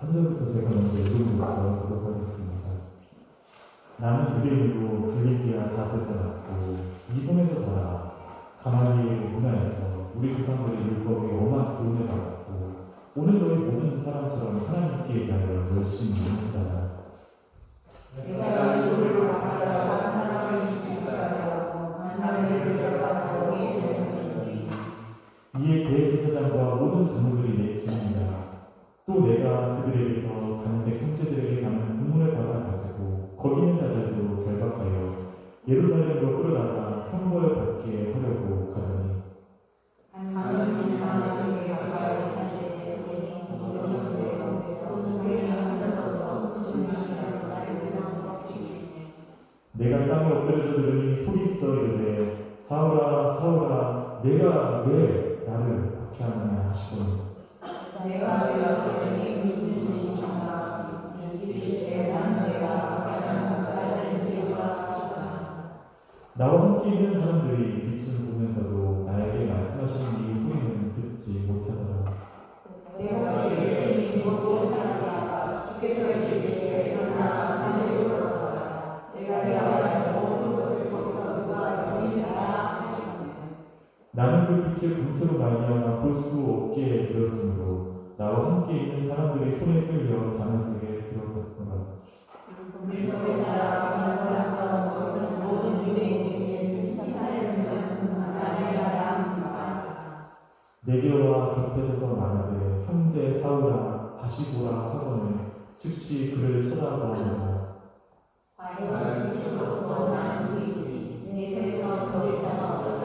3절부터 제가 먼저 읽어보면서 기록하겠습니다. 나는 유대인으로 빌리기와 다스에서 났고 이 손에서 자라 가말리엘 문화에서 우리 조상들의 율법이 엄한 교훈을 받았고 오늘 너희 모든 사람처럼 하나님께 일하여 열심히 일하자. 내가 이를 받아 사람을 죽이고 만나를 열받아 오게 되는 이에 대제사장과 모든 장로들이 내 증인이다. 또 내가 그들에게서 단색 형제들에게 가는 공문을 받아가지고 거기 있는 자들도 결박하여 예루살렘으로 끌어다가 형벌을 받게 하려고 가더니 하나님 말씀에 가까이 사실 내가 땅에 엎드려져 들으니 소리 있어 이르되 사울아 사울아 내가 왜 나를 박해하느냐 하시더니 내가 여러분에게 주시신다 이르시되 난 내가 가장 사사를 세우라. 나와 함께 있는 사람들이 빛을 보면서도 나에게 말씀하시는 이 소리는 듣지 못하더라. 내가 이르되 죽어서 살아라 주께서 이르시되 일어나 다시 걸어가라. 내가 야외 모든 것을 거기서 누가 여기니라 하시거늘. 나는 그 빛을 본체로 말미암아 볼 수 없게 되었으므로 나와 함께 있는 사람들이 손에 끌려 다메섹에 들어갔더라. 물건에 따라 가나안에서 거기서 모든 유대인에게 칭찬하는 나라라. 내게와 곁에 서서 말하되 형제 사울아 다시 보라 하거늘 즉시 그를 쳐다보았노라. 과연 그리스도로 나는 우리 내 세에서 거릴 자가 없어져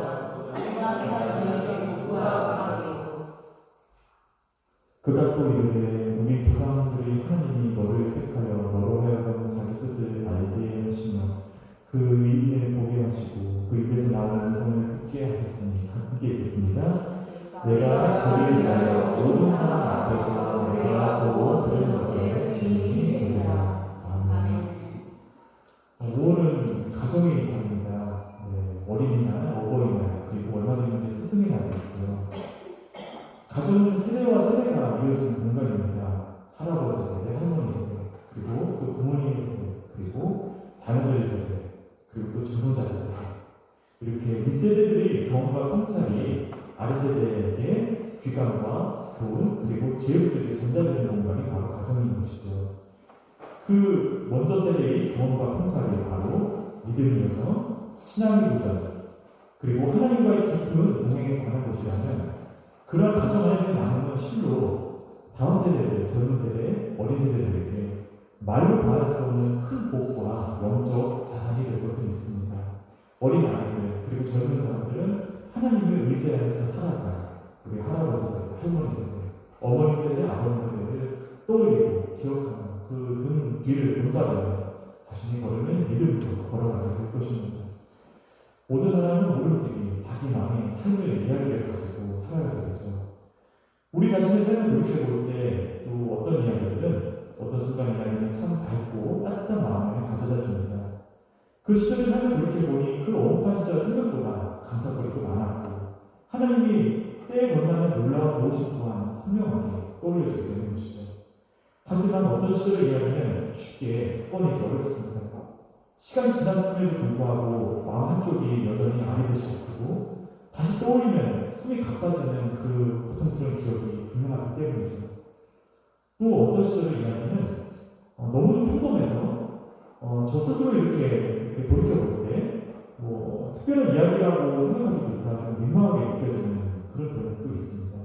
내가 너희를 구하고 그가 또 이르되 우리 조상들이 하나님이 너를 택하여 너로 하여금 자기 뜻을 알게 하시며 그 의인을 보게 하시고 그 입에서 나오는 음성을 듣게 하셨으니 함께 읽겠습니다. 내가 그를 위하여 모든 사람 앞에서 내가 보고 들은 것을 증인이 되리라. 아멘. 5월은 가정의 달입니다. 어린이날, 어버이날, 그리고 얼마 전에 스승의 날이 있어요. 가정은 세대와 세대가 이어지는 공간입니다. 할아버지 세대, 할머니 세대, 그리고 또 부모님의 세대, 그리고 자녀들의 세대, 그리고 또 증손자들 세대. 이렇게 윗세대들이 경험과 통찰이 아랫세대에게 귀감과 교훈, 그리고 제육세대에 전달되는 공간이 바로 가정인 것이죠. 그 먼저 세대의 경험과 통찰이 바로 믿음이어서 신앙의 도전, 그리고 하나님과의 깊은 동행에 관한 것이라면 그런 가정 안에서 나누는 실로 다음 세대들, 젊은 세대, 어린 세대들에게 말로 말할 수 없는 큰 복과 영적 자산이 될 것을 믿습니다. 어린 아이들, 그리고 젊은 사람들은 하나님을 의지하면서 살아가 우리 할아버지 세대, 할머니 세대, 어머니 세대, 아버지 세대를 떠올리고 기억하는 그 등 뒤를 본받으며 자신이 걸으면 믿음으로 걸어가게 될 것입니다. 모든 사람은 모름지기 자기만의 삶의 이야기를 가지고 살아야 되겠죠. 우리 자신의 삶을 돌이켜볼 때 또 어떤 이야기들은 어떤 순간 이야기는 참 밝고 따뜻한 마음을 가져다 줍니다. 그 시절의 삶을 돌이켜보니 그 엄혹한 시절 생각보다 감사거리도 많았고 하나님이 때에 건너는 놀라운 모습 또한 선명하게 떠올려지게 되는 것이죠. 하지만 어떤 시절의 이야기는 쉽게 꺼내기 어렵습니다. 시간이 지났음에도 불구하고 마음 한쪽이 여전히 아리듯이 아프고 다시 떠올리면 숨이 가빠지는 그 고통스러운 기억이 분명하기 때문이죠. 또 어떤 시절의 이야기는 너무도 평범해서 저 스스로 이렇게 돌이켜볼 때 특별한 이야기라고 생각하기조차 좀 민망하게 느껴지는 그런 경우도 있습니다.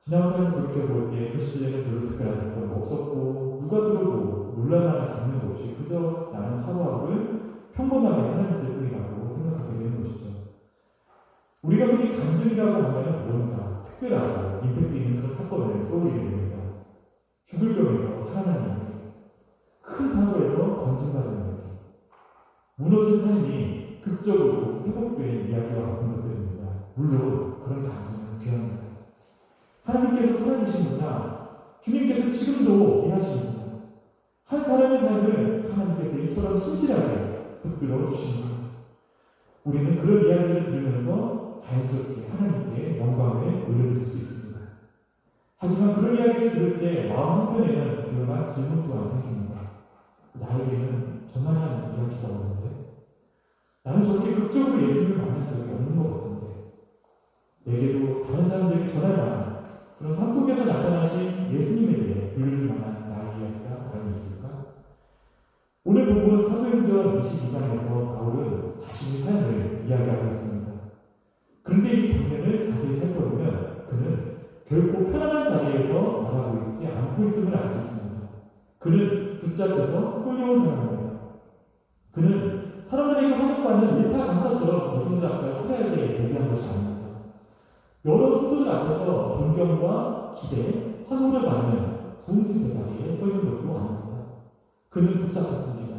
지난 삶을 돌이켜볼 때 그 시절에는 별로 특별한 사건이 없었고 누가 들어도 논란하는 장면도 없이 그저 나는 하루하루를 평범하게 살았을 뿐이라고 생각하게 되는 것이죠. 우리가 흔히 간증이라고 하면 무언가 특별하고 임팩트 있는 그런 사건을 떠올리게 됩니다. 죽을 병에서 살아나는 이야기, 큰 사고에서 건진받는 이야기, 무너진 삶이 극적으로 회복된 이야기와 같은 것들입니다. 물론 그런 간증은 귀합니다. 하나님께서 살아계십니다. 주님께서 지금도 일하십니다. 한 사람의 삶을 하나님께서 이처럼 신실하게 붙들어 주십니다. 우리는 그런 이야기를 들으면서 자연스럽게 하나님께 영광을 올려드릴 수 있습니다. 하지만 그런 이야기를 들을 때 마음 한편에는 조용한 질문 또한 생깁니다. 나에게는 저만한 이야기가 없는데, 나는 저렇게 극적으로 예수님을 만난 적이 없는 것 같은데, 내게도 다른 사람들이 전할 만한 그런 삶 속에서 나타나신 예수님에 대해 들려줄 만한 나의 이야기가 과연 있을까? 오늘 본문 사도행전 22장에서 바울은 자신의 삶을 이야기하고 있습니다. 그런데 이 장면을 자세히 살펴보면 그는 결코 편안한 자리에서 말하고 있지 않고 있음을 알 수 있습니다. 그는 붙잡혀서 끌려온 사람입니다. 그는 사람들에게 환영받는 일타 강사처럼 거중잡고 화려하게 대비한 것이 아닙니다. 여러 성도들 앞에서 존경과 기대, 환호를 받는 부흥집회 자리에 서 있는 것도 아닙니다. 그는 붙잡혔습니다.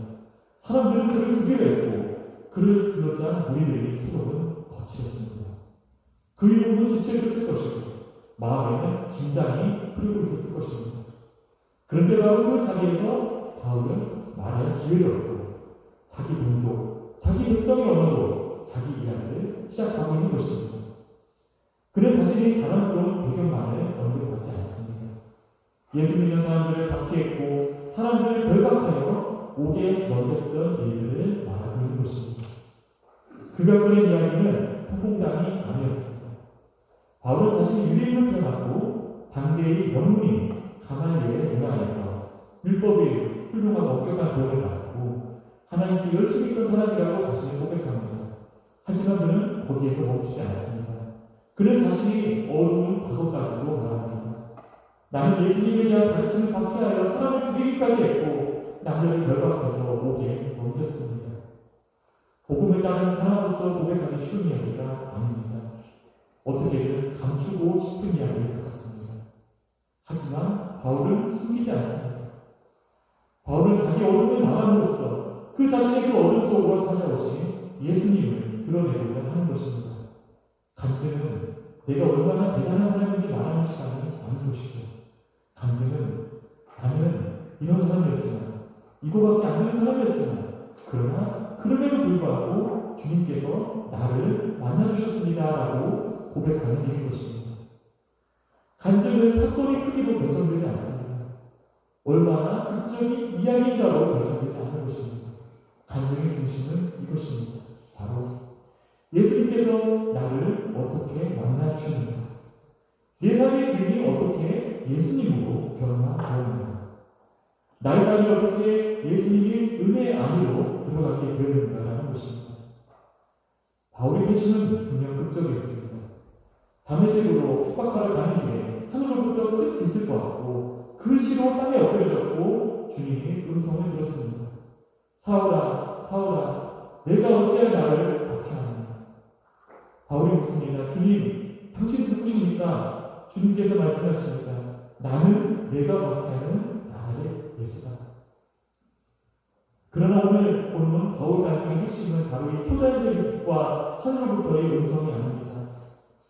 사람들은 그를 죽이려 했고 그를 둘러싼 무리들의 수고는 거칠었습니다. 그 이후는 지쳐 있었을 것이고 마음에는 긴장이 흐르고 있었을 것입니다. 그런데 바로 그 자리에서 바울은 말할 기회를 얻고 자기 민족, 자기 백성의 언어로 자기 이야기를 시작하고 있는 것입니다. 그는 자신이 자랑스러운 배경만을 언급하지 않습니다. 예수 믿는 사람들을 박해했고 사람들을 결박하여 옥에 넣었던 일들을 말하고 있는 것입니다. 그가 꺼낸 이야기는 성공담이 아니었습니다. 바울은 자신이 유대인을 태어났고 당대의 명문인 가말리엘의 문화에서 율법이 훌륭한 엄격한 교훈을 받고 하나님께 열심히 있던 사람이라고 자신을 고백합니다. 하지만 그는 거기에서 멈추지 않습니다. 그는 자신이 어두운 과거까지도 말합니다. 나는 예수님에 대한 가르침을 박해하여 사람을 죽이기까지 했고 남들을 결박해서 옥에 넘겼습니다. 복음을 따르는 사람으로서 고백하기 쉬운 이야기가 아닙니다. 어떻게든 감추고 싶은 이야기를 같습니다. 하지만 바울은 숨기지 않습니다. 바울은 자기 어둠을 말함으로써 그 자신의 그 어둠 속으로 찾아오신 예수님을 드러내고자 하는 것입니다. 간증은 내가 얼마나 대단한 사람인지 말하는 시간이 아닌 것이죠. 간증은 나는 이런 사람이었지만 이거밖에 안 되는 사람이었지만 그러나 그럼에도 불구하고 주님께서 나를 만나주셨습니다라고 고백하는 일인 것입니다. 간증은 사건의 크기로 결정되지 않습니다. 얼마나 극적인 이야기인가로 결정되지 않는 것입니다. 간증의 중심은 이것입니다. 바로 예수님께서 나를 어떻게 만나주셨는가, 내 삶의 주인이 어떻게 예수님으로 변화되었는가, 나의 삶이 어떻게 예수님이 은혜 안으로 들어가게 되었는가라는 것입니다. 바울의 회심은 분명 극적이었습니다. 다메섹으로 핍박하러 가는 길에 하늘로부터 큰 빛을 보았고 그 시로 땅에 엎드려졌고 주님의 음성을 들었습니다. 사울아 사울아 내가 어찌하여 나를 박해하느냐. 바울이 묻습니다. 주님 당신 누구십니까? 주님께서 말씀하십니다. 나는 내가 박해하는 나사렛 예수다. 그러나 오늘 본문 바울 간증의 핵심은 바로 이 초자연적인 빛과 하늘로부터의 음성이 아닙니다.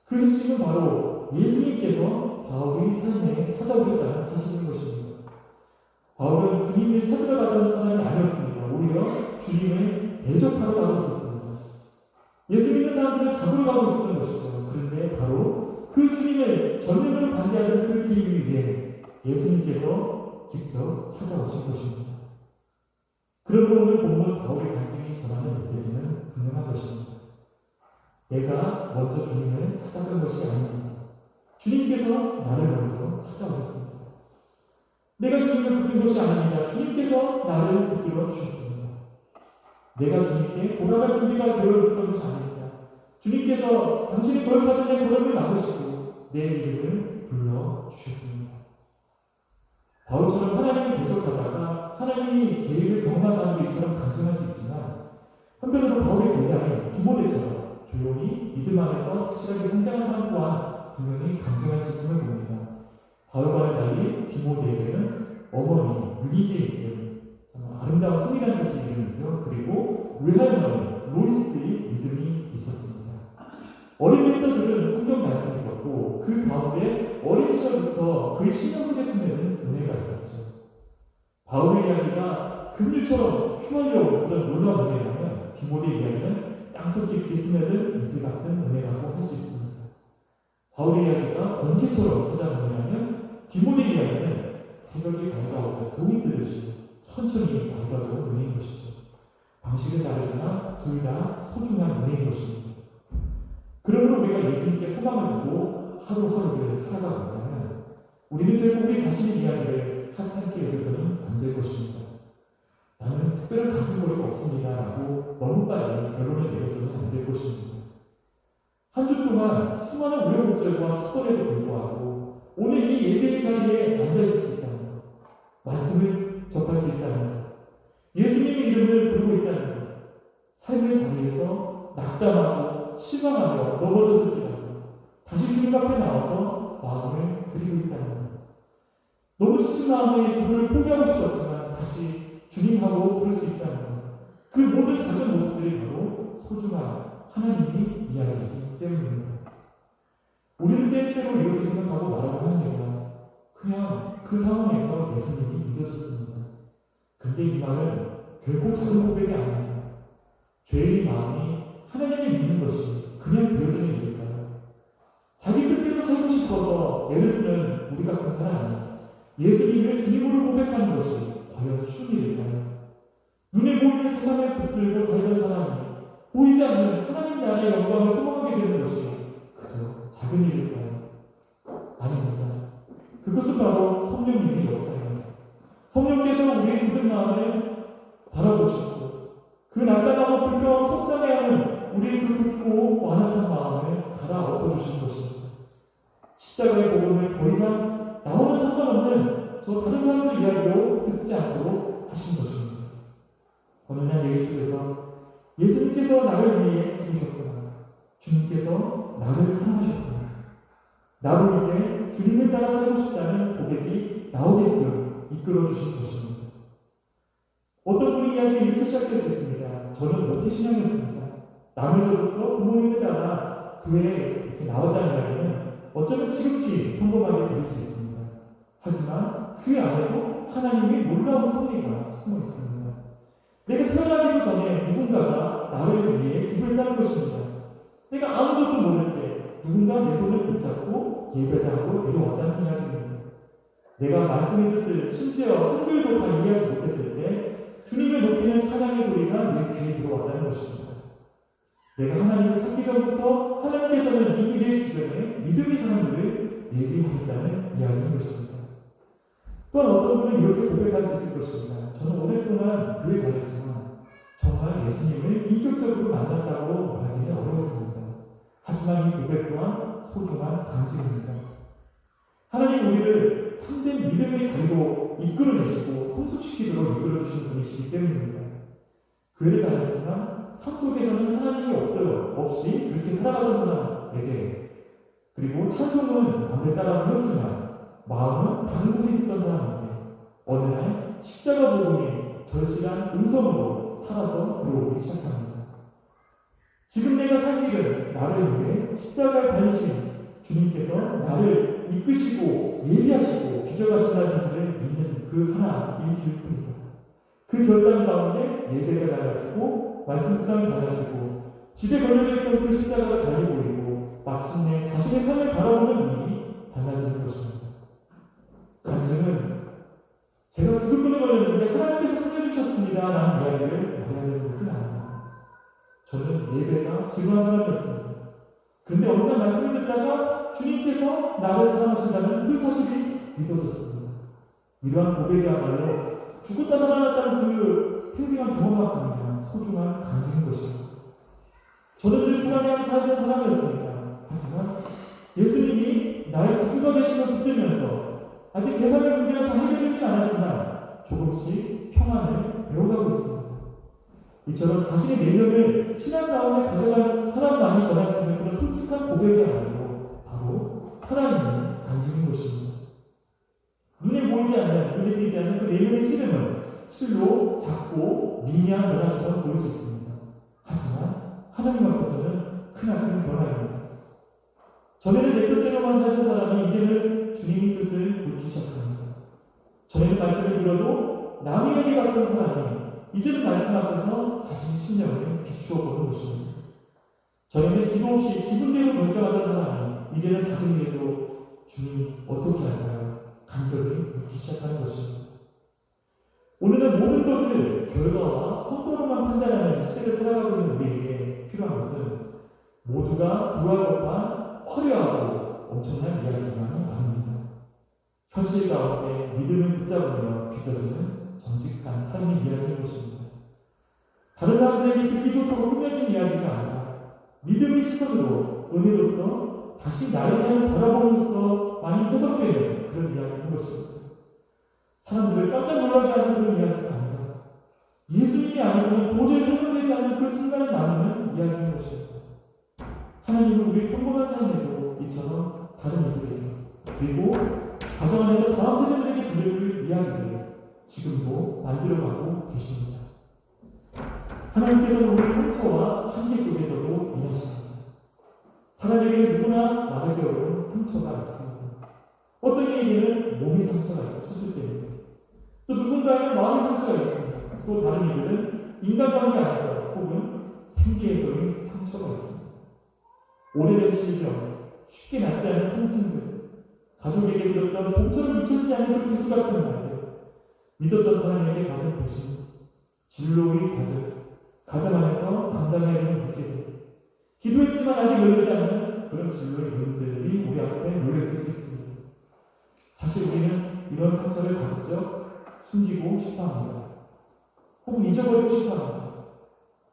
그 핵심은 바로 예수님께서 바울의 삶에 찾아오셨다는 사실인 것입니다. 바울은 주님을 찾으러 가던 사람이 아니었습니다. 오히려 주님을 대적하러 가고 있었습니다. 예수 믿는 사람들을 잡으러 가고 있었던 것이죠. 그런데 바로 그 주님의 전쟁을 반대하는 그 길 위에 예수님께서 직접 찾아오신 것입니다. 그러므로 오늘 본문 바울의 간증이 전하는 메시지는 분명한 것입니다. 내가 먼저 주님을 찾아간 것이 아닙니다. 주님께서 나를 먼저 찾아오셨습니다. 내가 주님을 붙든 것이 아닙니다. 주님께서 나를 붙들어 주셨습니다. 내가 주님께 돌아갈 준비가 되어 있었던 것이 아닙니다. 주님께서 당신이 거역하던 내 걸음을 막으시고 내 이름을 불러주셨습니다. 바울처럼 하나님을 대적하다가 하나님이 계획을 경험한 사람들처럼 간증할 수 있지만 한편으로 바울의 제자인 디모데처럼 조용히 믿음 안에서 착실하게 성장한 사람 또한 분명히 간증할 수 있음을 봅니다. 바울과는 달리 디모데에게는 어머니 유니게의 이름, 아름다운 승리라는 것이 이름이죠. 그리고 외할머니 로이스의 믿음이 있었습니다. 어린 때부터 들은 성경 말씀이 있었고 그 가운데 어린 시절부터 그의 신경 속에 스며든 은혜가 있었죠. 바울의 이야기가 급류처럼 휘말려온 그런 놀라운 은혜라면 디모데의 이야기는 땅속 깊이 스며든 이슬 같은 은혜라고 할 수 있습니다. 바울의 이야기가 번개처럼 찾아오느냐면 디모데 이야기는 새벽에 밝아오던 동이 뜨듯이 천천히 밝아져 은혜인 것이죠. 방식은 다르지만 둘 다 소중한 은혜인 것입니다. 그러므로 우리가 예수님께 소망을 두고 하루하루를 살아가고 있다면 우리는 결국 우리 자신의 이야기를 하찮게 여겨서는 안 될 것입니다. 나는 특별한 가진 거리가 없습니다 라고 너무 빨리 결론을 내려서는 안 될 것입니다. 한 주 동안 수많은 우여곡절과 사건에도 불구하고 오늘 이 예배의 자리에 앉아있을 수 있다는 것, 말씀을 접할 수 있다는 것, 예수님의 이름을 부르고 있다는 것, 삶의 자리에서 낙담하고 실망하며 넘어졌을지라도 다시 주님 앞에 나와서 마음을 드리고 있다는 것, 너무 지친 마음에 기도를 포기하고 싶었지만 다시 주님하고 부를 수 있다는 것, 그 모든 작은 모습들이 바로 소중한 하나님이 이야기이기 때문입니다. 우리는 때때로 이렇게 생각하고 말하고 합니다. 그냥 그 상황에서 예수님이 믿어졌습니다. 근데 이 말은 결코 작은 고백이 아닙니다. 죄인의 마음이 하나님을 믿는 것이 그냥 되어지는 일일까요? 자기 뜻대로 살고 싶어서 애를 쓰는 우리 같은 사람이 예수님을 주님으로 고백하는 것이 과연 쉬운 일일까요? 눈에 보이는 세상을 붙들고 살던 사람이 보이지 않는 하나님 나라의 영광을 소망하게 되는 것이 그저 작은 일일까요? 아닙니다. 그것은 바로 성령님의 역사입니다. 성령께서 우리의 굳은 마음을 바라보시고 그 낙담하고 불평하고 속상해하는 우리의 그 굳고 완악한 마음을 갈아엎어주신 것입니다. 십자가의 복음을 더 이상 나오는 상관없는 저 다른 사람들 이야기도 듣지 않도록 하신 것입니다. 어느 날 예배 속에서 예수님께서 나를 위해 죽으셨구나. 주님께서 나를 사랑하셨구나. 나도 이제 주님을 따라 살고 싶다는 고백이 나오게끔 이끌어주신 것입니다. 어떤 분이 이야기를 이렇게 시작할 수 있습니다. 저는 모태신앙이었습니다. 남에서부터 부모님을 따라 교회에 이렇게 나왔다는 이야기는 어쩌면 지극히 평범하게 들릴 수 있습니다. 하지만 그 안에도 하나님의 놀라운 섭리가 숨어 있습니다. 내가 태어나기도 전에 누군가가 나를 위해 기도했다는 것입니다. 내가 아무것도 모를 때 누군가 내 손을 붙잡고 예배당으로 데려왔다는 이야기입니다. 내가 말씀의 뜻을 심지어 한글도 다 이해하지 못했을 때 주님을 높이는 찬양의 소리가 내 귀에 들어왔다는 것입니다. 내가 하나님을 찾기 전부터 하나님께서는 이미 내 주변에 믿음의 사람들을 예비하셨다는 이야기인 것입니다. 또한 어떤 분은 이렇게 고백할 수 있을 것입니다. 저는 오랫동안 교회 다녔지만 정말 예수님을 인격적으로 만났다고 말하기는 어려웠습니다. 하지만 이 고백 또한 소중한 간증입니다. 하나님 우리를 참된 믿음의 자리로 이끌어내시고 성숙시키도록 이끌어주신 분이시기 때문입니다. 교회를 다녔지만 삶 속에서는 하나님이 없이 그렇게 살아가던 사람에게 그리고 찬송은 밤에 따라 불렀지만 마음은 다른 곳에 있었던 사람에게 어느 날 십자가 복음이 절실한 음성으로 살아서 들어오기 시작합니다. 지금 내가 살 길은 나를 위해 십자가에 달리신 주님께서 나를 이끄시고 예비하시고 기적하신다는 사실을 믿는 그 하나인 길뿐입니다. 그 결단 가운데 예배가 달라지고 말씀 묵상이 달라지고 집에 걸려져 있던 그 십자가가 달리 보이고 마침내 자신의 삶을 바라보는 눈이 달라지는 것입니다. 간증은 제가 죽을 뻔에 걸렸는데 하나님께서 살려주셨습니다 라는 이야기를 말해야 되는 것은 아닙니다. 저는 예배가 지루한 사람이었습니다. 그런데 어느 날 말씀을 듣다가 주님께서 나를 사랑하신다는 그 사실이 믿어졌습니다. 이러한 고백이야말로 죽었다 살아났다는 그 생생한 경험만큼이나 소중한 간증인 것입니다. 저는 늘 불안해하며 살던 사람이었습니다. 하지만 예수님이 나의 구주가 되심을 붙들면서 아직 제 삶의 문제가 다 해결되지 않았지만 조금씩 평안을 배워가고 있습니다. 이처럼 자신의 내면을 신앙 가운데 가져가는 사람만이 전할 수 있는 그런 솔직한 고백이야말로 바로 살아있는 간증인 것입니다. 눈에 보이지 않는, 눈에 띄지 않는 그 내면의 시름은 실로 작고 미미한 변화처럼 보일 수 있습니다. 하지만 하나님 앞에서는 크나큰 변화입니다. 전에는 내 뜻대로만 살던 사람이 이제는 주님의 뜻을 묻기 시작합니다. 전에는 말씀을 들어도 남의 얘기 같던 사람이 이제는 말씀 앞에서 자신의 신령을 비추어 보는 것입니다. 전에는 기도 없이 기분대로 결정하던 사람이 이제는 작은 일에도 주님 어떻게 할까요? 간절히 묻기 시작하는 것입니다. 오늘은 모든 것을 결과와 성과로만 판단하는 시대를 살아가고 있는 우리에게 필요한 것은 모두가 부활법한 화려하고 엄청난 이야기만이 아닙니다. 현실 가운데 믿음을 붙잡으며 빚어지는 정직한 삶의 이야기인 것입니다. 다른 사람들에게 듣기 좋다고 꾸며진 이야기가 아니라 믿음의 시선으로 은혜로서 다시 나의 삶을 바라보면서 많이 해석되는 그런 이야기인 것입니다. 사람들을 깜짝 놀라게 하는 그런 이야기가 아니라 예수님이 아니고는 도저히 설명되지 않는 그 순간을 나누는 이야기인 것입니다. 하나님은 우리 평범한 삶에도 이처럼 다른 이들에게 그리고 가정 안에서 다음 세대들에게 들려줄 이야기를 지금도 만들어가고 계십니다. 하나님께서는 우리 상처와 한계 속에서도 일하십니다. 사람에게 누구나 말하기 어려운 상처가 있습니다. 어떤 이에게는 몸의 상처가 있고 수술 때문에 또 누군가에는 마음의 상처가 있습니다. 또 다른 이들은 인간관계 안에서 혹은 생계에서의 상처가 있습니다. 오래된 질병, 쉽게 낫지 않는 통증들, 가족에게 들었던 좀처럼 잊혀지지 않는 그 기수 같은 말들, 믿었던 사람에게 받은 배신, 진로의 좌절, 가정 안에서 감당해야 하는 무게들, 기도했지만 아직 열리지 않는 그런 진로의 문제들이 우리 앞에 놓여있을 수 있습니다. 사실 우리는 이런 상처를 가급적 숨기고 싶어합니다. 혹은 잊어버리고 싶어합니다.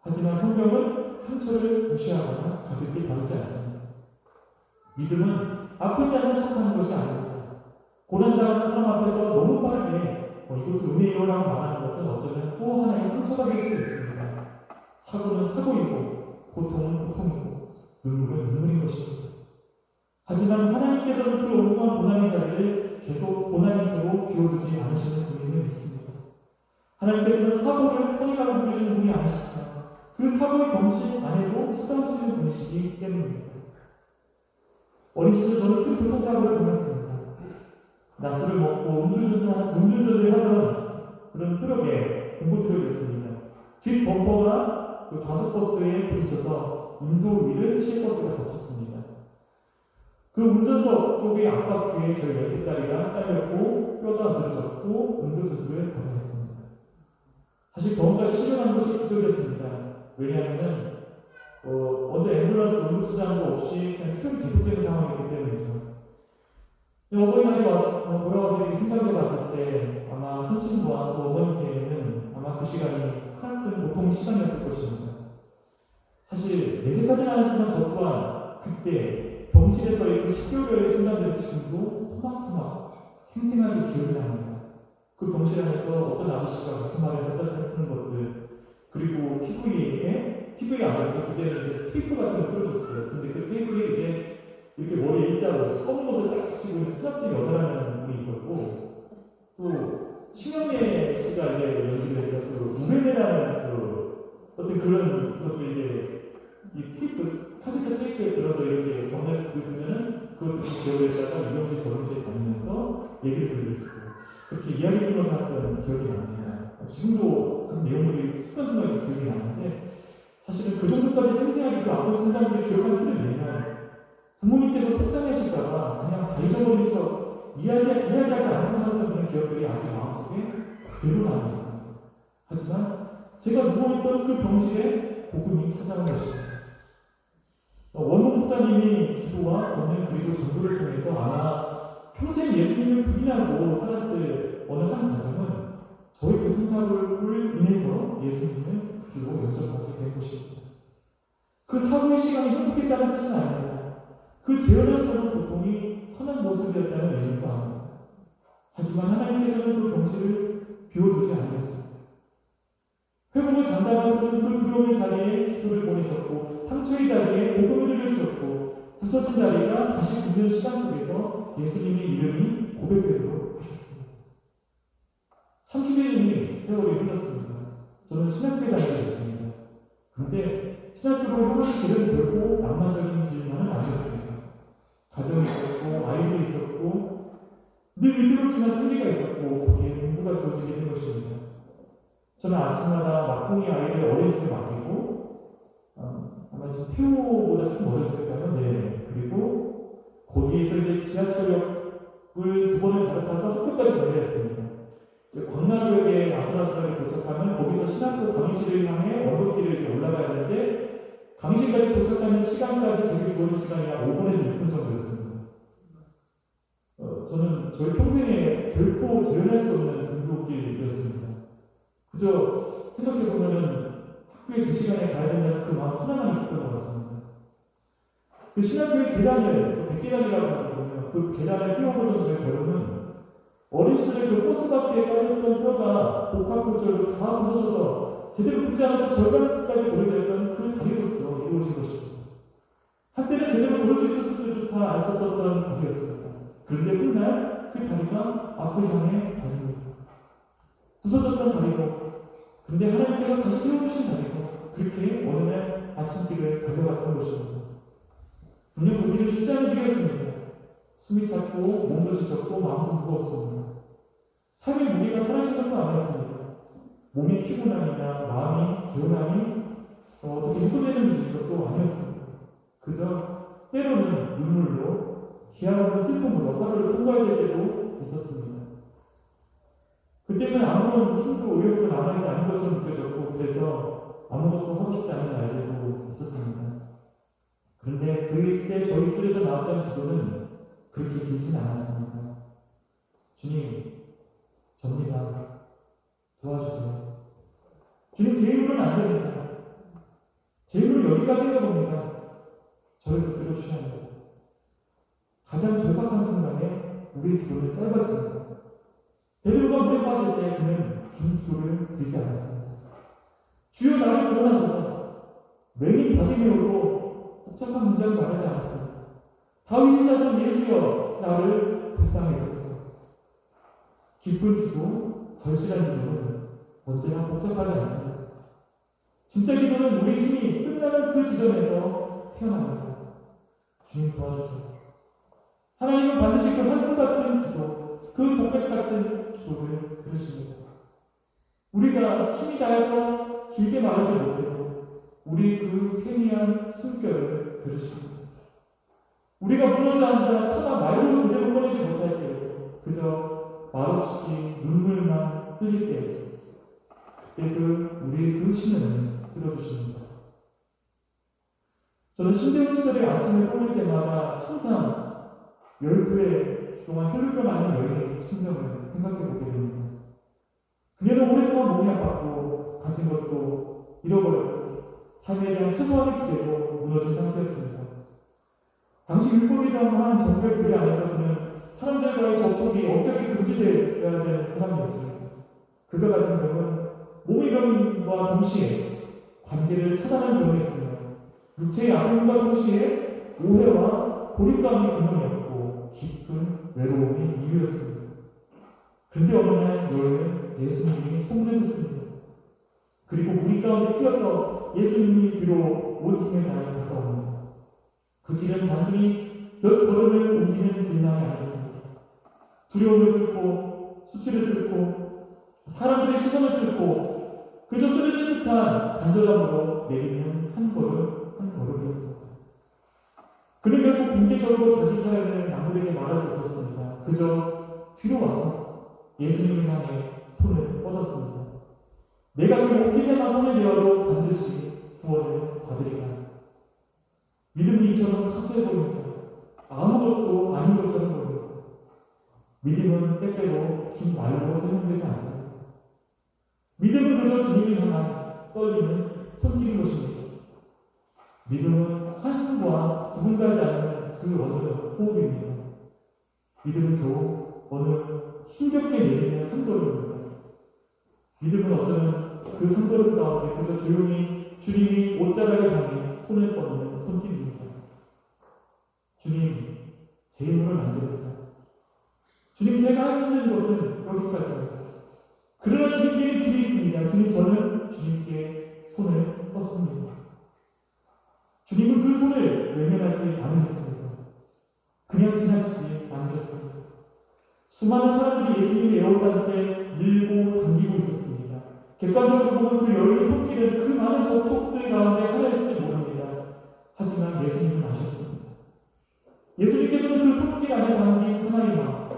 하지만 성경은 상처를 무시하거나 가볍게 다루지 않습니다. 믿음은 아프지 않는 척하는 것이 아닙니다. 고난당하는 사람 앞에서 너무 빠르게 이것도 은혜요라고 말하는 것은 어쩌면 또 하나의 상처가 될 수도 있습니다. 사고는 사고이고 고통은 고통이고 눈물은 눈물인 것입니다. 하지만 하나님께서는 그 온전한 고난의 자리를 계속 고난의 채로 비워두지 않으시는 분임을 믿습니다. 하나님께서는 사고를 선이라고 부르시는 분이 아니시지만 그 사고의 경신 안에도 찾아오시는 분이시기 때문입니다. 어린 시절 저는 큰 교통사고를 당했습니다. 낮술을 먹고 음주운전을 하던 그런 트럭에 공고 트럭이었습니다. 뒷 범퍼가 그 좌석버스에 부딪혀서 인도 위를 시외버스가 덮쳤습니다. 그 운전석 쪽의 앞바퀴에 저희 왼쪽다리가 잘렸고 뼈가 부러졌고 응급수술을 받아야 했습니다. 사실 병원까지 실려간 것이 기적이었습니다. 왜냐하면 먼저 앰뷸런스 응급수장도 없이 그냥 추격이 계속되는 상황이기 때문이죠. 어버이날이 돌아와서 이렇게 생각해봤을 때 아마 선친부와 또 어머니께는 아마 그 시간이 큰 고통 시간이었을 것입니다. 사실 내색하지는 않았지만 저 또한 그때 병실에서의 그 10개월의 순간들이 지금도 토막토막 생생하게 기억이 납니다. 그 병실 안에서 어떤 아저씨가 무슨 말을 했던 것들, 그리고 TV가 아니었죠. 그때는 이제 테이프 같은 거 틀어줬어요. 근데 그 테이프에 이제 이렇게 머리에 일자로 검은 옷을 딱 붙이고 있는 수납집 여사라는 분이 있었고, 또 신영애 씨가 이제 연기를 했던 그 무베네라는 그 어떤 그런 것을 이제 이 테이프, 카세트 테이프에 들어서 이렇게 경례를 듣고 있으면은 그것도 기억을 했다가 이동실 저동실 다니면서 얘기를 들려주고 그렇게 이야기 들으면서 했던 기억이 납니다. 지금도 그 내용들이 순간순간 기억이 나는데 사실은 그 정도까지 생생하게 그 아픈 순간들을 기억하는 틀을 내면 부모님께서 속상하실까봐 그냥 다 잊어버린 척 이해하지 않는 그런 기억들이 아직 마음속에 그대로 남아있습니다. 하지만 제가 누워있던 그 병실에 복음이 찾아온 것입니다. 원호 목사님이 기도와 권면 그리고 전도를 통해서 아마 평생 예수님을 부인하고 살았을 어느 한 가정은 저희 교통사고를 인해서 예수님을 구주로 영접하게 된 것입니다. 그 사고의 시간이 행복했다는 뜻은 아닙니다. 그 재현했었던 고통이 선한 모습이었다는 의미도 아닙니다. 하지만 하나님께서는 그 병실을 비워두지 않으셨습니다. 회복을 장담하시는 그 두려움의 자리에 기도를 보내셨고 상처의 자리에 복음을 들려주셨고 부서진 자리가 다시 붙는 시간 속에서 예수님의 이름이 고백되도록 하셨습니다. 30년이 세월이 흘렀습니다. 저는 신학교에 다니고 있습니다. 그런데 신학교로 향하는 길은 결코 낭만적인 길만은 아니었습니다. 가정이 있었고 아이들이 있었고 늘 위태롭지만 생기가 있었고 거기에 공부가 주어지게 된 것입니다. 저는 아침마다 막둥이 아이를 어린이집에 맡기고 아마 지금 태호보다 좀 어렸을까요? 네. 그리고 거기에서 이제 지하철역 두 번을 갈아타서 학교까지 가야 했습니다. 광나루역에 아슬아슬하게 도착하면 거기서 신학교 강의실을 향해 언덕길을 이렇게 올라가야 하는데 강의실까지 도착하는 시간까지 제게 주어진 시간이 약 5분에서 6분 정도였습니다. 저는 저희 평생에 결코 재현할 수 없는 등교길이었습니다. 그저 생각해보면 학교에 2시간에 가야 된다는 그 마음 하나만 있었던 것 같습니다. 그 신학교의 계단을, 백계단이라고 하거든요. 그 계단을 뛰어보던 저의 걸음은 어린 시절에 그 호수밖에 깔렸던 뼈가 복합골절로 다 부서져서 제대로 붙지 않아서 절반까지 오래되었던 그 다리로서 이루어진 것입니다. 한때는 제대로 걸을 수 있었을지조차 알 수 없었던 다리였습니다. 그런데 훗날 그 다리가 앞을 향해 다리입니다. 부서졌던 다리고, 근데 하나님께서 다시 세워주신 다리고, 그렇게 어느 날 아침길을 달려갔던 것입니다. 분명 그 길은 쉽지 않은 길이었습니다. 숨이 찼고, 몸도 지쳤고, 마음도 무거웠습니다. 삶의 무게가 사라진 것도 아니었습니다. 몸이 피곤함이나 마음이 개운함이 어떻게 해소되는 것도 아니었습니다. 그저 때로는 눈물로, 기아하는 슬픔으로 하루를 통과해야 될 때도 있었습니다. 그때는 아무런 힘도 의욕도 남아있지 않은 것처럼 느껴졌고, 그래서 아무것도 하고 싶지 않은 날들도 있었습니다. 그런데 그때 저희 입술에서 나왔던 기도는 그렇게 길지는 않았습니다. 주님, 접니다. 도와주세요. 주님, 제 힘으로는 안 됩니다. 제 힘으로 여기까지 해봅니다. 저를 붙들어 주셔야 합니다. 가장 절박한 순간에 우리의 기도는 짧아집니다. 베드로가 물에 빠질 때 그는 긴 기도를 드리지 않았습니다. 주여 나를 구원하소서. 맹인 바디메오도 복잡한 문장을 말하지 않았습니다. 다윗의 자손 예수여 나를 불쌍히 여기소서. 기쁜 기도, 절실한 기도는 언제나 복잡하지 않습니다. 진짜 기도는 우리 힘이 끝나는 그 지점에서 태어납니다. 주님 도와주세요. 하나님은 반드시 그 한숨 같은 기도, 그 독백 같은 기도를 들으십니다. 우리가 힘이 다해서 길게 말하지 못해도 우리 그 세미한 숨결을 들으십니다. 우리가 무너져 앉아 차마 말로 제대로 꺼내지 못할 때에도 그저 말없이 눈물만 흘릴 때에도 그때 우리의 그 신음을 들어주십니다. 저는 신대원 시절에 아침을 꺼낼 때마다 항상 12회 동안 혈류병 앓는 여인의 심정을 생각해 보게 됩니다. 그녀는 오랫동안 몸이 아팠고 가진 것도 잃어버렸고 삶에 대한 최소한의 기대도 무너진 상태였습니다. 당시 율법이 정한 정결 교회 안에서 그는 사람들과의 접촉이 엄격히 금지되어야 되는 사람이었습니다. 그가 가진 병은 몸의 병과 동시에 관계를 차단하는 병이었으며 육체의 아픔과 동시에 오해와 고립감이 근원이었고 깊은 외로움이 이유였습니다. 그런데 어느 날 여인은 예수님이 소문을 듣습니다. 그리고 무리 가운데 끼어서 예수님이 뒤로 온 힘을 다해 다가옵니다. 그 길은 단순히 몇 걸음을 옮기는 길만이 아니었습니다. 두려움을 뚫고 수치를 뚫고 사람들의 시선을 뚫고 그저 쓰러질 듯한 간절함으로 내딛는 한 걸음 한 걸음이었습니다. 그는 결국 공개적으로 자기 사연을 남들에게 말할 수 없었습니다. 그저 뒤로 와서 예수님을 향해 손을 뻗었습니다. 내가 그 목기세만 손을 대어도 반드시 구원을 받으리라. 믿음님처럼 사소해 보입니다. 아무것도 아닌 것처럼 보입니다. 믿음은 때때로 긴 말로 설명되지 않습니다. 믿음은 그저 주님을 향한 떨리는 손길인 것입니다. 믿음은 한숨과 누군가지 않는 그 어느 호흡입니다. 믿음은 겨우 어느 힘겹게 내리는 한 걸음입니다. 믿음은 어쩌면 그 한 걸음 가운데 그저 조용히 주님이 옷자락을 향해 손을 뻗는 손길입니다. 주님, 제 힘으로는 안 됩니다. 주님, 제가 할 수 있는 것은 여기까지입니다. 그러나 주님께는 길이 있습니다. 주님, 저는 주님께 손을 뻗습니다. 주님은 그 손을 외면하지 않으셨습니다. 그냥 지나치지 않으셨습니다. 수많은 사람들이 예수님의 에워싼 채 밀고 당기고 있었습니다. 객관적으로 보면 그 여인의 손길은 그 많은 접촉들 가운데 하나였을지 모릅니다. 하지만 예수님은 아셨습니다. 예수님께서는 그 손길 안에 담긴 하나님 마음,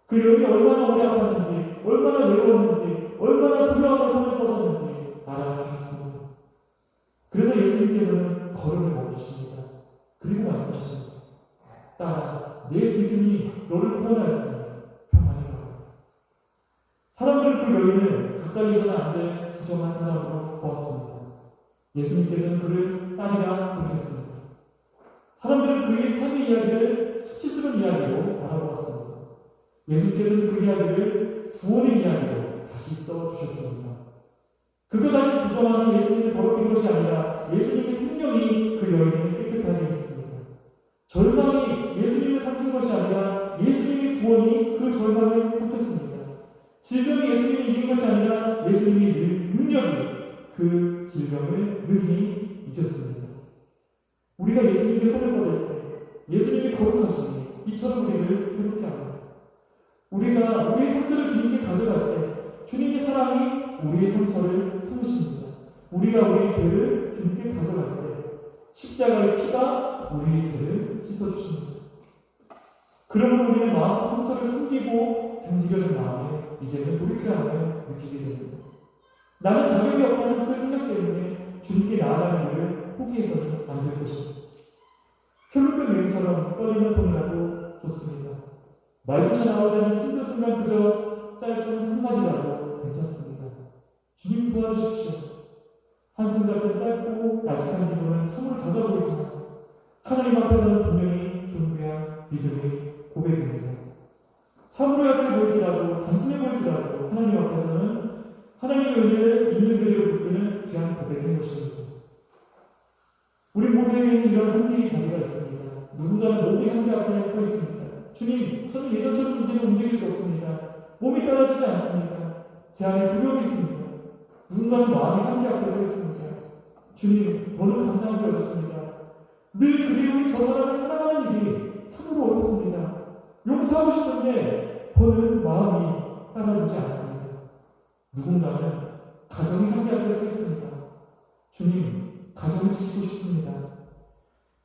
그 여인이 얼마나 오래 아팠는지, 얼마나 외로웠는지, 얼마나 두려움을 손을 뻗었는지 알아주셨습니다. 그래서 예수님께서는 걸음을 멈추십니다. 그리고 말씀하십니다. 딸아, 내 믿음이 너를 구원하였으니 평안히 가라. 사람들은 그 여인을 가까이서는 안 돼 부정한 사람으로 보았습니다. 예수님께서는 그를 딸이라 부르셨습니다. 사람들은 그의 삶의 이야기를 수치스러운 이야기로 바라보았습니다. 예수님께서는 그 이야기를 구원의 이야기로 다시 써주셨습니다. 그것까지 부정하는 예수님을 더럽힌 것이 아니라 예수님의 생명이 그 여인을 깨끗하게 했습니다. 절망이 예수님을 삼킨 것이 아니라 예수님의 구원이 그 절망을 삼켰습니다. 질병이 예수님이 이긴 것이 아니라 예수님의 능력이 그 질병을 능히 이겼습니다. 우리가 예수님께 손을 뻗을 때 예수님이 거룩하시니 이처럼 우리를 새롭게 합니다. 우리가 우리의 상처를 주님께 가져갈 때 주님의 사랑이 우리의 상처를 품으십니다. 우리가 우리의 죄를 주님께 가져갈 때 십자가의 피가 우리의 죄를 씻어주십니다. 그러므로 우리는 마음속 상처를 숨기고 등지겨진 마음에 이제는 돌이켜야함을 느끼게 됩니다. 나는 자격이 없다는 그 생각 때문에 주님께 나아가는 일을 포기해서는 안 될 것입니다. 혈루병 여인처럼 떨리는 손이라도 좋습니다. 말조차 나오지 않는 힘든 순간 그저 짧은 한마디라도 괜찮습니다. 주님 도와주십시오. 한숨 같은 짧고 나직한 기도는 참으로 작아 보이지만 하나님 앞에서는 분명히 존귀한 믿음의 고백입니다. 참으로 약해 보일지라도 단순해 보일지라도 하나님 앞에서는 하나님의 은혜를 있는 그대로 붙드는 귀한 고백인 것입니다. 우리 모두에게는 이런 한계의 자리가 있습니다. 누군가는 몸이 한계 앞에 서 있습니다. 주님, 저는 예전처럼 움직일 수 없습니다. 몸이 따라주지 않습니다. 제 안에 두려움이 있습니다. 누군가는 마음이 한계 앞에 서 있습니다. 주님, 더는 감당하기 어렵습니다. 늘 그리고 저 사람을 사랑하는 일이 참으로 어렵습니다. 용서하고 싶은데 더는 마음이 따라주지 않습니다. 누군가는 가정이 한계 앞에 서 있습니다. 주님, 가정을 지키고 싶습니다.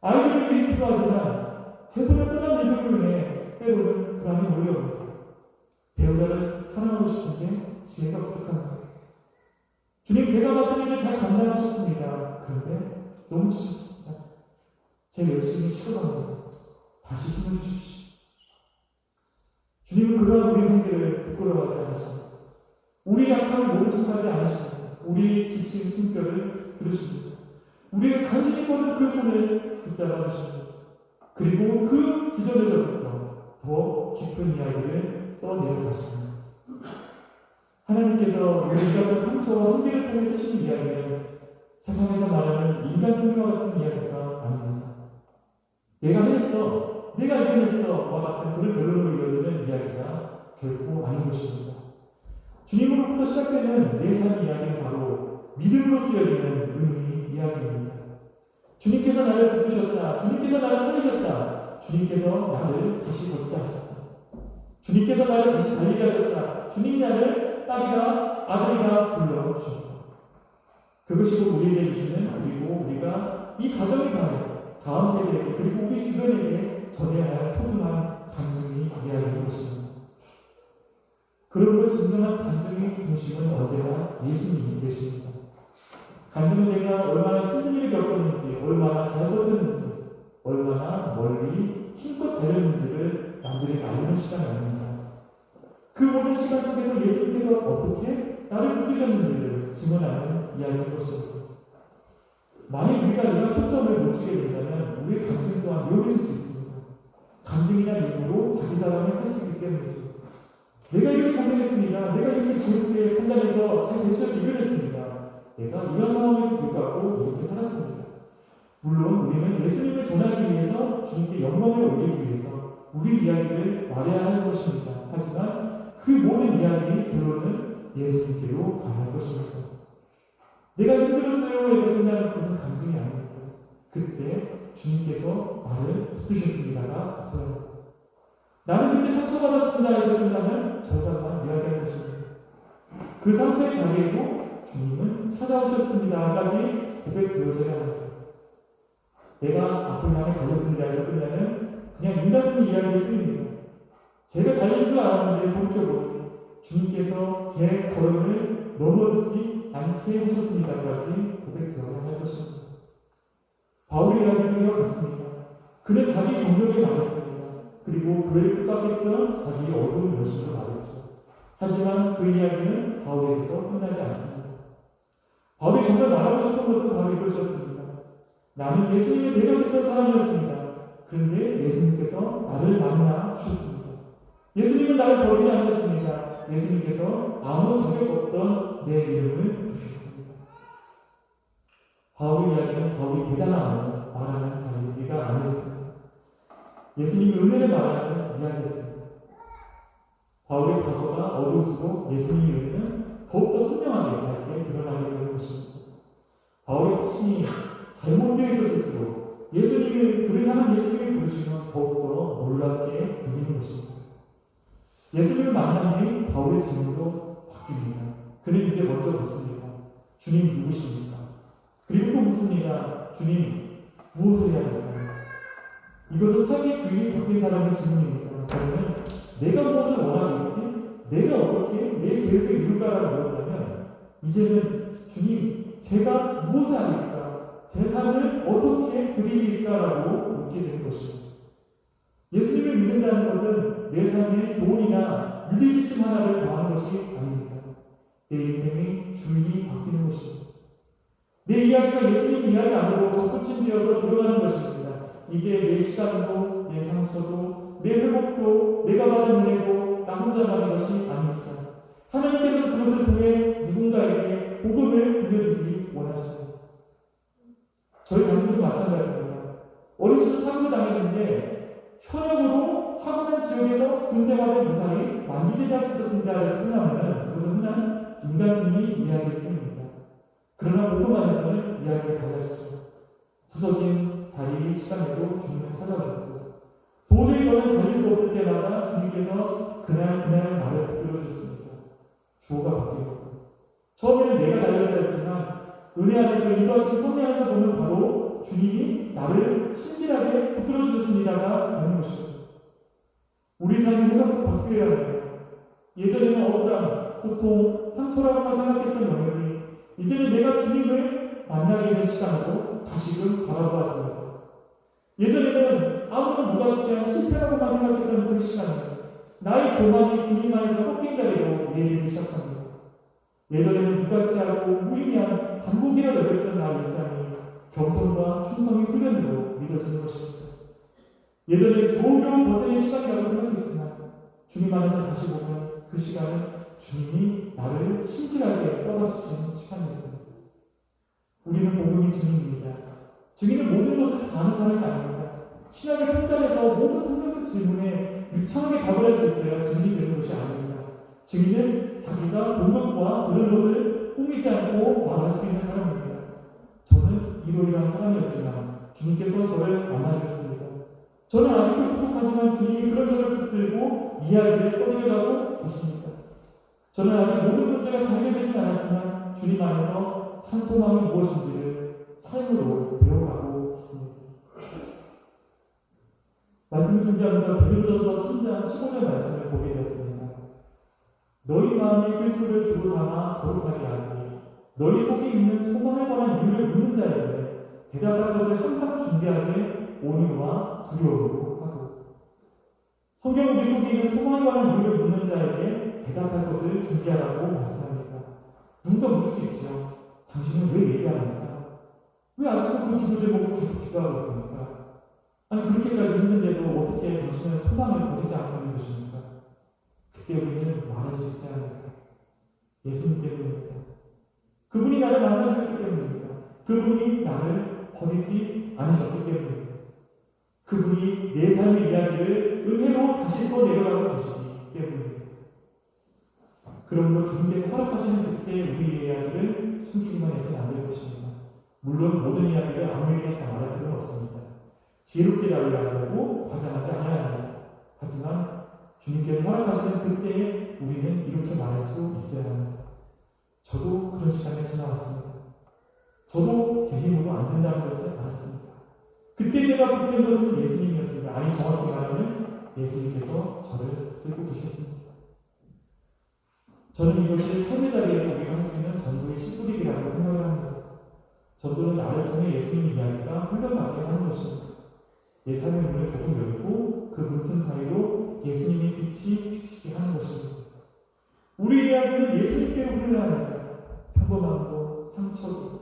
아이들을 위해 기도하지만 제 손을 떠난 이들로 인해 때로는 불안이 몰려옵니다. 배우자를 사랑하고 싶은데 지혜가 부족합니다. 주님, 제가 맡은 일을 잘 감당하셨습니다. 그런데 너무 지쳤습니다. 제 열심히 식어갑니다. 다시 힘을 주십시오. 주님은 그러한 우리 한계를 부끄러워하지 않으십니다. 우리 약함을 모른 척하지 않으십니다. 우리 지친 숨결을 들으십니다. 우리를 간신히 뻗은 그 손을 붙잡아 주십니다. 그리고 그 지점에서부터 더 깊은 이야기를 써내려 가십니다. 하나님께서 우리 같은 상처와 한계를 통해 쓰시는 이야기는 세상에서 말하는 인간 생명과 같은 이야기가 아닙니다. 내가 해냈어, 내가 이겨냈어와 같은 그런 결론으로 이어지는 이야기가 결코 아닌 것입니다. 주님으로부터 시작되는 내 삶의 이야기는 바로 믿음으로 쓰여지는 의미 이야기입니다. 주님께서 나를 붙드셨다. 주님께서 나를 살리셨다. 주님께서 나를 다시 걷게 하셨다. 주님께서 나를 다시 달리게 하셨다. 주님이 나를 딸이라 아들이라 불러주셨다. 그것이 곧 우리에게 주시는, 그리고 우리가 이 가정을 통해 다음 세대에게 그리고 우리 주변에게 전해야 할 소중한 간증이 이야기인 것입니다. 그러므로 진정한 간증의 중심은 언제나 예수님이 되십니다. 간증은 내가 얼마나 힘든 일을 겪었는지, 얼마나 잘 버텼는지, 얼마나 멀리 힘껏 달렸는지를 남들에게 알리는 시간이 아닙니다. 그 모든 시간 속에서 예수님께서 어떻게 나를 붙드셨는지를 증언하는 이야기인 것입니다. 만약 우리가 이런 초점을 놓치게 된다면 우리의 간증 또한 묘해질 수 있습니다. 간증이나 이유로 자기 자랑을 할 수 있기 때문이죠. 내가 이렇게 고생했습니다. 내가 이렇게 즐겁게 판단해서 잘 대처해서 이겨냈습니다. 내가 이런 상황에도 불구하고 이렇게 살았습니다. 물론 우리는 예수님을 전하기 위해서 주님께 영광을 올리기 위해서 우리 이야기를 말해야 할 것입니다. 하지만 그 모든 이야기의 결론은 예수님께로 가야 할 것입니다. 내가 힘들었어요 해서 끝나는 것은 간증이 아닙니다. 그때 주님께서 나를 붙드셨습니다가 붙어요. 나는 그때 상처받았습니다 해서 끝나면 절반만 이야기할 것입니다. 그 상처의 자리에도 주님은 찾아오셨습니다까지 고백되어져야 합니다. 내가 아픈 마음에 걸렸습니다 해서 끝나면 그냥 인간 쓴 이야기일 뿐입니다. 제가 달린 줄 알았는데 돌이켜보니 주님께서 제 걸음을 넘어지지 않게 하셨습니다까지 고백되어야 할 것입니다. 바울이라는 교회가 같습니다. 그는 자기 경력이 많았습니다. 그리고 교회를 뜻밖했던 자기의 어두운 모습을 말했죠. 하지만 그 이야기는 바울에게서 끝나지 않습니다. 바울이 정말 말하고 싶은 것은 바로 이것이었습니다. 나는 예수님을 대적했던 사람이었습니다. 그런데 예수님께서 나를 만나 주셨습니다. 예수님은 나를 버리지 않으셨습니다. 예수님께서 아무 자격 없던 내 이름을 부르셨습니다. 바울의 이야기는 바울이 대단함을 말하는 자리가 아니었습니다. 예수님의 은혜를 말하는 이야기였습니다. 바울의 과거가 어두울수록 예수님의 은혜는 더욱더 선명하게 밝게 드러나게 되는 것입니다. 바울의 확신이 잘못되어 있었을수록 그를 향한 예수님의 부르심은 더욱더 놀랍게 들리는 것입니다. 예수님을 만난 뒤 바울의 질문도 바뀝니다. 그는 이제 먼저 묻습니다. 주님 누구십니까? 그리고 또 묻습니다. 주님 무엇을 해야 할까요? 이것은 사기의 주인이 바뀐 사람의 질문입니다. 저는 내가 무엇을 원하고 있지? 내가 어떻게 내 계획을 이룰까라고 물었다면 이제는 주님 제가 무엇을 하겠까? 제 삶을 어떻게 드리릴까라고 묻게 되는 것입니다. 예수님을 믿는다는 것은 내 삶에 교훈이나 윤리지침 하나를 더하는 것이 아닙니다. 내 인생의 주인이 바뀌는 것입니다. 내 이야기가 예수님 이야기 안으로 접붙임 되어서 들어가는 것입니다. 이제 내 시간도, 내 상처도, 내 회복도, 내가 받은 은혜도 나 혼자 가는 것이 아닙니다. 하나님께서 그것을 통해 누군가에게 복음을 들려주기 원하십니다. 저희 당신도 마찬가지입니다. 어린 시절 사고를 당했는데 현역으로 사고난 지역에서 군생활을 무사히 만기제대할 수 있었습니다. 그래서 끝나면 그것은 흔한 인간승리 이야기일 뿐입니다. 그러나 복음 안에서는 이야기가 달라지죠. 부서진 다리 시간에도 주님을 찾아오셨고 도저히 저는 달릴 수 없을 때마다 주님께서 그날 말을 붙들어 주셨습니다. 주어가 바뀌었고 처음에는 내가 달려야 했지만 은혜 안에서 인도하시는 성령 안에서 보면 바로 주님이 나를 신실하게 붙들어 주셨습니다가 되는 것입니다. 우리 삶의 해석도 바뀌어야 합니다. 예전에는 억울함, 고통, 상처라고만 생각했던 영역이 이제는 내가 주님을 만나게 된 시간으로 다시금 바라보아집니다. 예전에는 아무도 무가치한 실패라고만 생각했던 그 시간은 나의 교만이 주님 안에서 꺾인 자리로 내리기 시작합니다. 예전에는 무가치하고 무의미한 반복이라 여겼던 나의 일상이 겸손과 충성의 훈련으로 믿어지는 것입니다. 예전에 겨우겨우 버티는 시간이라고 생각했지만 주님 안에서 다시 보면 그 시간은 주님이 나를 신실하게 떠받치시는 시간이었습니다. 우리는 복음이 증인입니다. 증인은 모든 것을 다 아는 사람이 아닙니다. 신학의 통달에서 모든 성경적 질문에 유창하게 답을 할 수 있어야 증인이 되는 것이 아닙니다. 증인은 자기가 본 것과 들은 것을 꾸미지 않고 말할 수 있는 사람입니다. 저는 이러이러한 사람이었지만 주님께서 저를 만나주셨습니다. 저는 아직도 부족하지만 주님이 그런 저를 붙들고 이야기를 써내려가고 계십니다. 저는 아직 모든 문제가 다 해결되진 않았지만 주님 안에서 산 소망이 무엇인지를 삶으로 배워가고 있습니다. 말씀을 준비하면서 베드로전서 3장 15절 말씀을 보게 되었습니다. 너희 마음이 그리스도를 주로 삼아 거룩하게 하니 너희 속에 있는 소망에 관한 이유를 묻는 자에게 대답할 것을 항상 준비하되 온유와 두려움으로 하고 성경 우리 속에 있는 소망에 관한 이유를 묻는 자에게 대답할 것을 준비하라고 말씀합니다. 누군가 묻을 수 있죠. 당신은 왜 얘기합니까? 왜 아직도 그 기도 제목을 계속 기도하고 있습니까? 아니 그렇게까지 힘든데도 어떻게 당신은 소망을 버리지 않고 있는 것입니까? 그때 우리는 말할 수 있어야 합니다. 예수님 때문입니다. 그분이 나를 만나주셨기 때문입니다. 그분이 나를 버리지 않으셨기 때문입니다. 그분이 내 삶의 이야기를 은혜로 다시 써내려가고 계시기 때문입니다. 그러므로 주님께서 허락하시는 그때 우리의 이야기를 숨기기만 해서는 안 될 것입니다. 물론 모든 이야기를 아무에게나 다 말할 필요는 없습니다. 지혜롭게 다루어야 하고 과장하지 않아야 합니다. 하지만 주님께서 허락하시는 그때에 우리는 이렇게 말할 수 있어야 합니다. 저도 그런 시간을 지나왔습니다. 저도 제 힘으로 안 된다는 것을 알았습니다. 그때 제가 붙든 것은 예수님이었습니다. 아니 정확히 말하면 예수님께서 저를 붙들고 계셨습니다. 저는 이것이 삶의 자리에서 우리가 할 수 있는 전도의 씨뿌리기라고 생각을 합니다. 전도는 나를 통해 예수님 이야기가 흘러가게 하는 것입니다. 내 삶의 문을 조금 열고 그 문틈 사이로 예수님의 빛이 비치게 하는 것입니다. 우리 이야기는 예수님께로 흘러야 합니다. 평범함도 상처도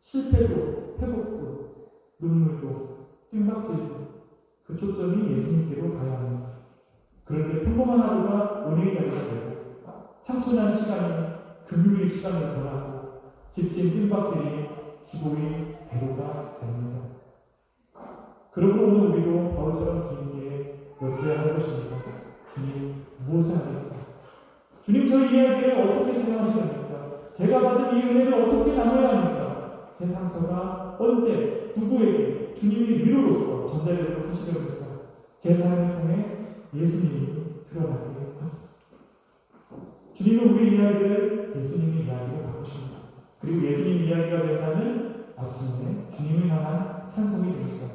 실패도 회복도 눈물도 띵박질도 그 초점이 예수님께로 가야 합니다. 그럴 때 평범한 하루가 은혜의 자리가 되고 상처난 시간이 금요일 시간을 변하고 지친 띵박질이 기도의 배로가 됩니다. 그러므로 오늘 우리도 바울처럼 주님께 여쭈어야 하는 것입니다. 주님, 무엇을 합니까? 주님, 저희 이야기를 어떻게 생각하십니까? 제가 받은 이 은혜를 어떻게 나눠야 합니까? 제 상처가 언제 누구에게 주님의 위로로서 전달되도록 하시렵니까? 제 삶을 통해 예수님이 드러나게 하소서. 주님은 우리 이야기를 예수님의 이야기로 바꾸십니다. 그리고 예수님 이야기가 된 삶은 마침내 주님을 향한 찬송이 됩니다.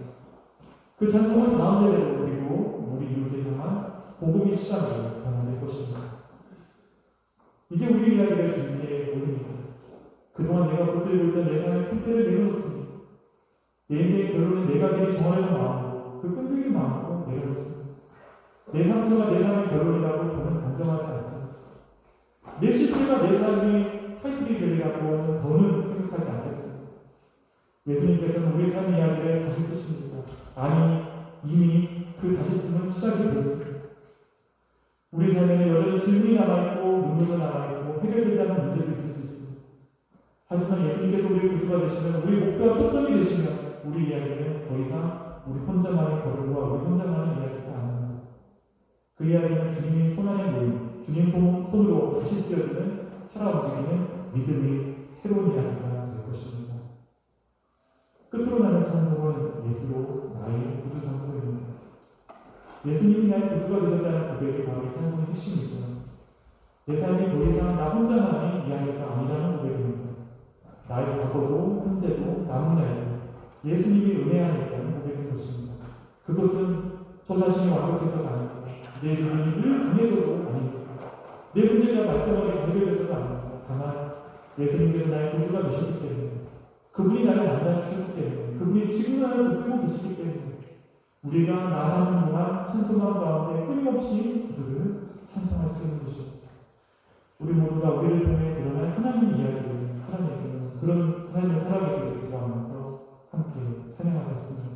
그 찬송은 다음 세대로 그리고 우리 이웃을 향한 복음의 시간으로 변화될 것입니다. 이제 우리 이야기를 주님께 올립니다. 그동안 내가 붙들고 있던 내 삶의 끝대를 내려놓습니다. 내 인생의 결론은 내가 미리 정하려는 마음으로 그 끈질긴 마음으로 내려놓습니다. 내 상처가 내 삶의 결론이라고 더는 단정하지 않습니다. 내 실패가 내 삶의 타이틀이 되리라고 더는 생각하지 않겠습니다. 예수님께서는 우리 삶의 이야기를 다시 쓰십니다. 아니, 이미 그 다시 쓰는 시작이 되었습니다. 우리 삶에는 여전히 질문이 남아있고 눈물도 남아있고 해결되지 않은 문제도 있을 수 있습니다. 하지만 예수님께서 우리 구주가 되시면 우리 목표와 초점이 되시면 우리 이야기는 더 이상 우리 혼자만의 걸음과 우리 혼자만의 이야기가 아닙니다. 그 이야기는 주님의 손안에 놓인 주님 손으로 다시 쓰여지는 살아 움직이는 믿음의 새로운 이야기가 될 것입니다. 끝으로 나는 찬송은 예수로 나의 구주 삼고입니다. 예수님이 나의 구주가 되셨다는 고백이 바로 이 찬송의 핵심이죠. 내 삶이 더 이상 나 혼자만의 이야기가 아니라는 고백입니다. 나의 과거도 현재도 남은 날도 예수님이 은혜 안에 있다는 고백인 것입니다. 그것은 저 자신이 완벽해서가 아닙니다. 내 믿음이 늘 강해서도 아닙니다. 내 문제가 말끔하게 해결돼서가 아닙니다. 다만 예수님께서 나의 구주가 되셨기 때문에 그분이 나를 만나주셨기 때문에 그분이 지금 나를 붙들고 계시기 때문에 우리가 나 사는 동안 찬송한 가운데 끊임없이 구주를 찬송할 수 있는 것입니다. 우리 모두가 우리를 통해 드러날 하나님의 이야기를 살아내는 그런 삶을 살아가기를 기도하면서 함께 찬양하겠습니다.